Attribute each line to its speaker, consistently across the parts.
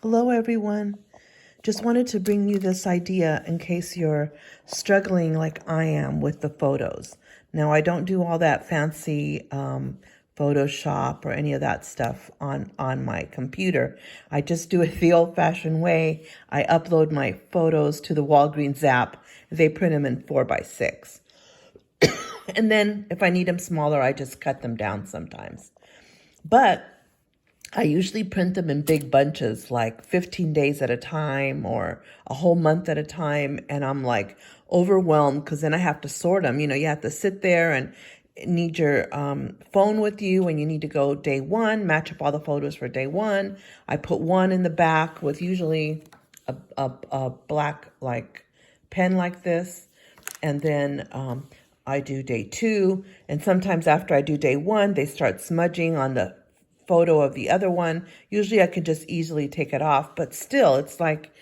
Speaker 1: Hello, everyone. Just wanted to bring you this idea in case you're struggling like I am with the photos. Now, I don't do all that fancy Photoshop or any of that stuff on my computer. I just do it the old-fashioned way. I upload my photos to the Walgreens app. They print them in 4 by 6. And then if I need them smaller, I just cut them down sometimes. But I usually print them in big bunches, like 15 days at a time or a whole month at a time. And I'm like overwhelmed because then I have to sort them. You know, you have to sit there and need your phone with you when you need to go day one, match up all the photos for day one. I put one in the back with usually a black like pen like this. And then I do day two. And sometimes after I do day one, they start smudging on the photo of the other one. Usually I can just easily take it off, but still it's like,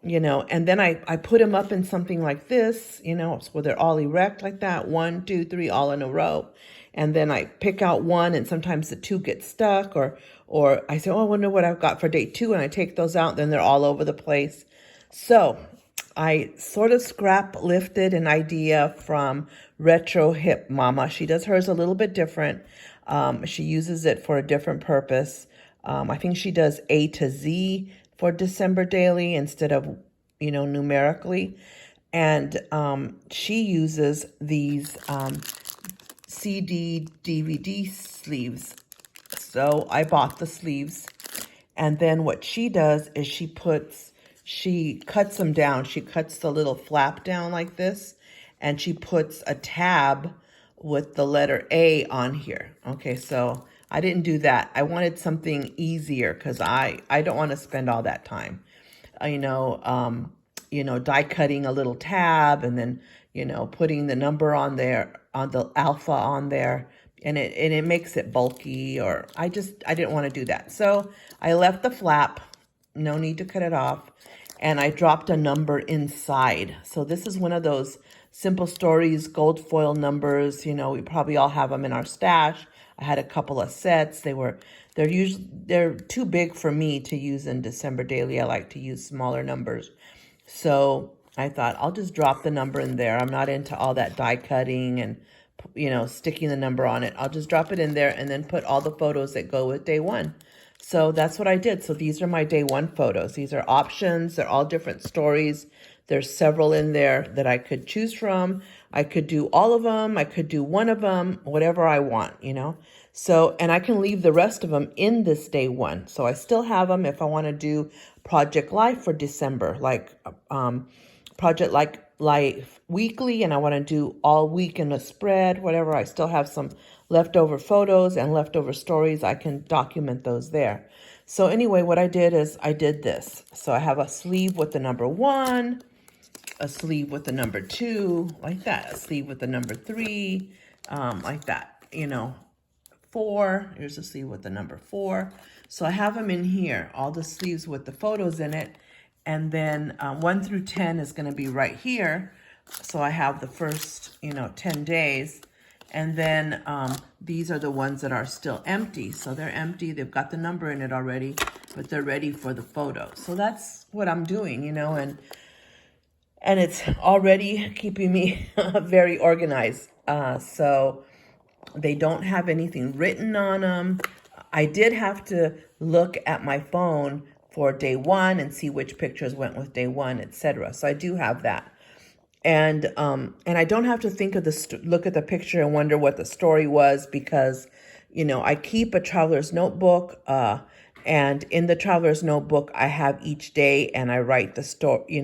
Speaker 1: and then I put them up in something like this, so they're all erect like that, 1, 2, 3, all in a row. And then I pick out one and sometimes the two get stuck or I say, oh, I wonder what I've got for day two. And I take those out, then they're all over the place. So I sort of scrap lifted an idea from Retro Hip Mama. She does hers a little bit different. She uses it for a different purpose. I think she does A to Z for December daily instead of, numerically. And she uses these CD DVD sleeves. So I bought the sleeves. And then what she does is she cuts them down. She cuts the little flap down like this, and she puts a tab with the letter A on here. Okay, so I didn't do that. I wanted something easier because I don't want to spend all that time. Die cutting a little tab and then, putting the number on there, on the alpha on there, and it makes it bulky, or I didn't want to do that. So I left the flap, no need to cut it off, and I dropped a number inside. So this is one of those Simple Stories gold foil numbers. We probably all have them in our stash. I had a couple of sets. They're too big for me to use in December daily. I like to use smaller numbers. So I thought I'll just drop the number in there. I'm not into all that die cutting and, sticking the number on it. I'll just drop it in there and then put all the photos that go with day one. So that's what I did. So these are my day one photos. These are options. They're all different stories. There's several in there that I could choose from. I could do all of them. I could do one of them, whatever I want, So, and I can leave the rest of them in this day one. So I still have them if I want to do Project Life for December, like Project Life weekly, and I want to do all week in a spread, whatever. I still have some leftover photos and leftover stories. I can document those there. So anyway, what I did is I did this. So I have a sleeve with the number 1, a sleeve with the number 2, like that, a sleeve with the number 3, like that, 4. Here's a sleeve with the number 4. So I have them in here, all the sleeves with the photos in it. And then 1 through 10 is going to be right here. So I have the first, 10 days. And then these are the ones that are still empty. So they're empty. They've got the number in it already, but they're ready for the photo. So that's what I'm doing, and it's already keeping me very organized. So they don't have anything written on them. I did have to look at my phone for day one and see which pictures went with day one, etc. So I do have that. And I don't have to think of look at the picture and wonder what the story was because, I keep a traveler's notebook, and in the traveler's notebook, I have each day and I write the story,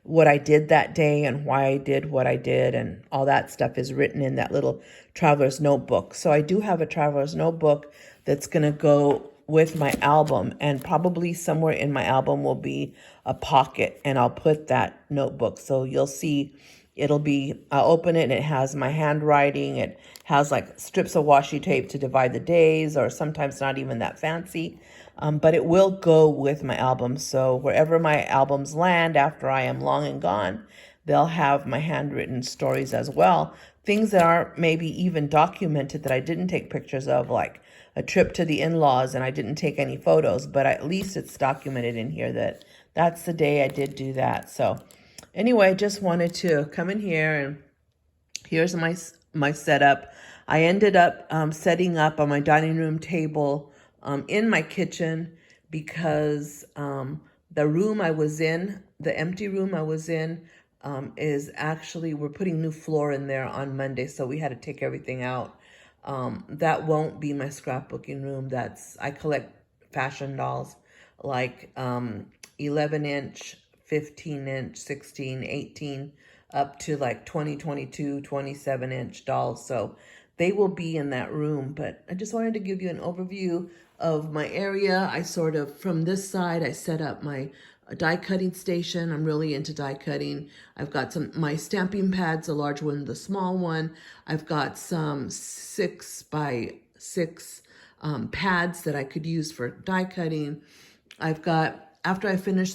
Speaker 1: what I did that day and why I did what I did, and all that stuff is written in that little traveler's notebook. So I do have a traveler's notebook that's going to go with my album, and probably somewhere in my album will be a pocket, and I'll put that notebook. So you'll see I'll open it and it has my handwriting. It has like strips of washi tape to divide the days, or sometimes not even that fancy. But it will go with my album. So wherever my albums land after I am long and gone, they'll have my handwritten stories as well. Things that are maybe even documented that I didn't take pictures of, like a trip to the in-laws and I didn't take any photos, but at least it's documented in here that that's the day I did do that. So anyway, I just wanted to come in here, and here's my setup. I ended up setting up on my dining room table in my kitchen because the room I was in, the empty room I was in, is actually, we're putting new floor in there on Monday, so we had to take everything out. That won't be my scrapbooking room. I collect fashion dolls, like 11-inch, 15-inch, 16, 18, up to like 20, 22, 27-inch dolls. So they will be in that room. But I just wanted to give you an overview of my area. I sort of, from this side, I set up my die cutting station. I'm really into die cutting. I've got my stamping pads, the large one, the small one. I've got some 6x6 pads that I could use for die cutting. I've got, after I finish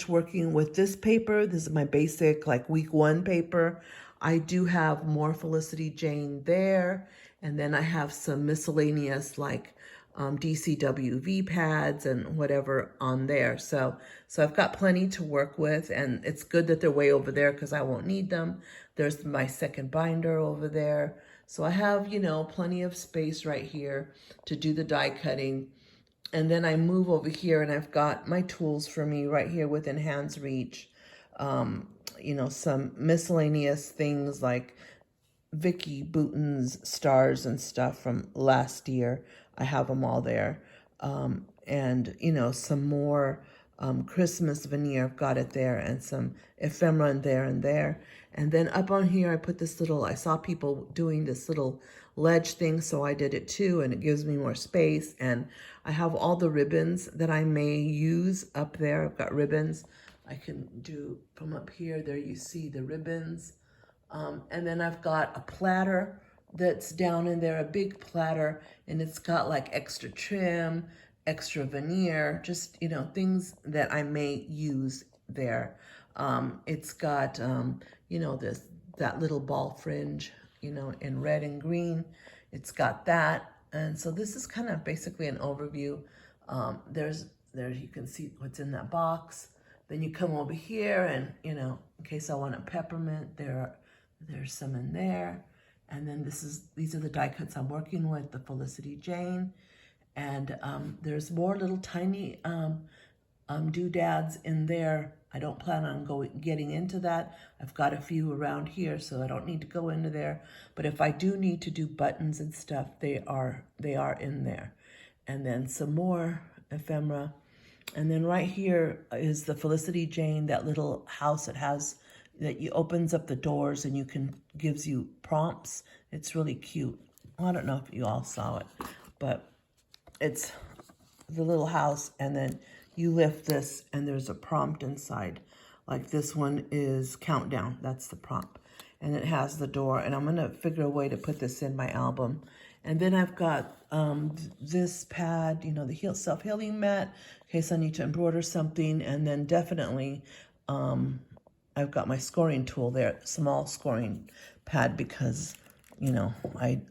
Speaker 1: working with this paper, this is my basic like week 1 paper, I do have more Felicity Jane there. And then I have some miscellaneous like DCWV pads and whatever on there. So I've got plenty to work with, and it's good that they're way over there because I won't need them. There's my second binder over there. So I have, plenty of space right here to do the die cutting. And then I move over here and I've got my tools for me right here within hand's reach. Some miscellaneous things like Vicky Bouton's stars and stuff from last year. I have them all there. And, some more Christmas veneer, I've got it there, and some ephemera in there and there. And then up on here, I put this little, I saw people doing this little ledge thing, so I did it too, and it gives me more space. And I have all the ribbons that I may use up there. I've got ribbons. I can do from up here, there you see the ribbons. And then I've got a platter that's down in there, a big platter, and it's got like extra trim, extra veneer, just, things that I may use there. It's got, that little ball fringe, in red and green. It's got that. And so this is kind of basically an overview. There you can see what's in that box. Then you come over here and, in case I want a peppermint, there's some in there. And then these are the die cuts I'm working with, the Felicity Jane. And there's more little tiny doodads in there. I don't plan on getting into that. I've got a few around here, so I don't need to go into there. But if I do need to do buttons and stuff, they are in there. And then some more ephemera. And then right here is the Felicity Jane, that little house that opens up the doors and gives you prompts. It's really cute. I don't know if you all saw it, but it's the little house, and then you lift this and there's a prompt inside. Like this one is countdown, that's the prompt. And it has the door, and I'm gonna figure a way to put this in my album. And then I've got this pad, the self-healing mat, in case I need to embroider something. And then definitely I've got my scoring tool there, small scoring pad, because, I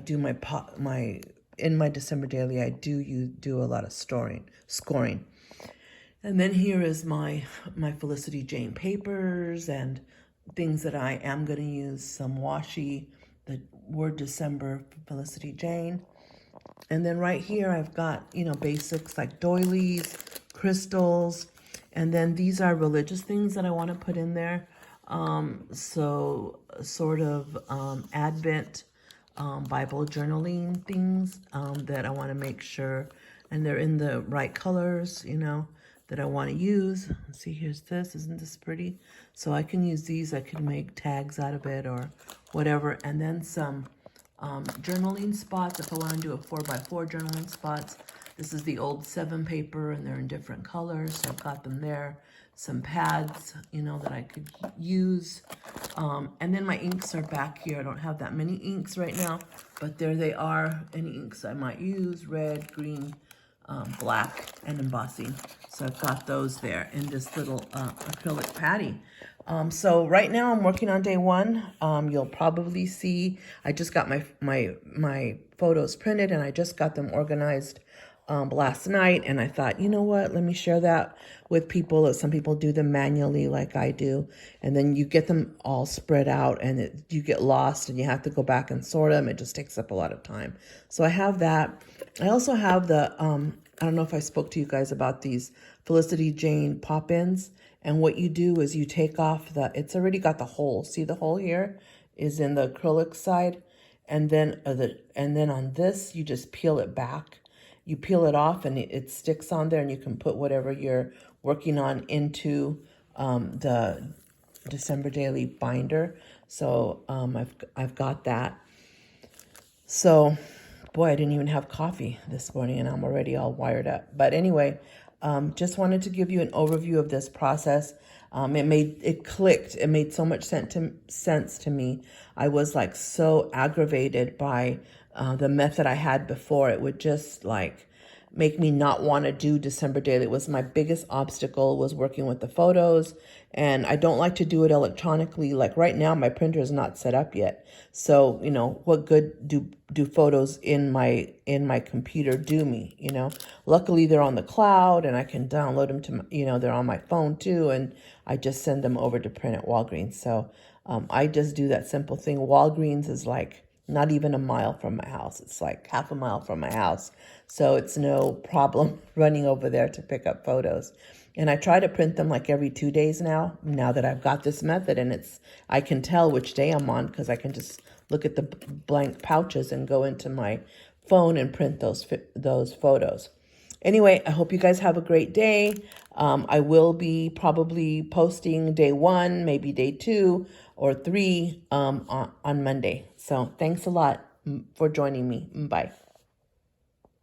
Speaker 1: do in my December daily, I do a lot of scoring. And then here is my Felicity Jane papers and things that I am going to use. Some washi, the word December, Felicity Jane. And then right here, I've got, basics like doilies, crystals. And then these are religious things that I want to put in there. So sort of Advent Bible journaling things that I want to make sure, and they're in the right colors, that I want to use. See, here's this. Isn't this pretty? So I can use these. I can make tags out of it or whatever. And then some journaling spots if I want to do a 4x4 journaling spots. This is the old 7 paper, and they're in different colors. So I've got them there. Some pads, that I could use. And then my inks are back here. I don't have that many inks right now, but there they are. Any inks I might use: red, green, black, and embossing. So I've got those there in this little acrylic patty. So right now I'm working on day one. You'll probably see, I just got my photos printed and I just got them organized last night. And I thought, you know what, let me share that with people. Some people do them manually like I do. And then you get them all spread out and you get lost and you have to go back and sort them. It just takes up a lot of time. So I have that. I also have the, I don't know if I spoke to you guys about these Felicity Jane pop-ins. And what you do is you take off it's already got the hole. See the hole here is in the acrylic side. And then on this, you just peel it back. You peel it off and it sticks on there and you can put whatever you're working on into the December Daily binder. So I've got that. So boy, I didn't even have coffee this morning and I'm already all wired up. But anyway, just wanted to give you an overview of this process. It clicked. It made so much sense to me. I was like so aggravated by the method I had before. It would just like make me not want to do December Daily. It was my biggest obstacle, was working with the photos. And I don't like to do it electronically. Like right now, my printer is not set up yet. So, you know, what good do photos in my computer do me, you know? Luckily, they're on the cloud and I can download them to, they're on my phone too. And I just send them over to print at Walgreens. So I just do that simple thing. Walgreens is like not even a mile from my house. It's like half a mile from my house. So it's no problem running over there to pick up photos. And I try to print them like every 2 days now that I've got this method. And I can tell which day I'm on because I can just look at the blank pouches and go into my phone and print those photos. Anyway, I hope you guys have a great day. I will be probably posting day 1, maybe day 2 or 3 on Monday. So thanks a lot for joining me. Bye.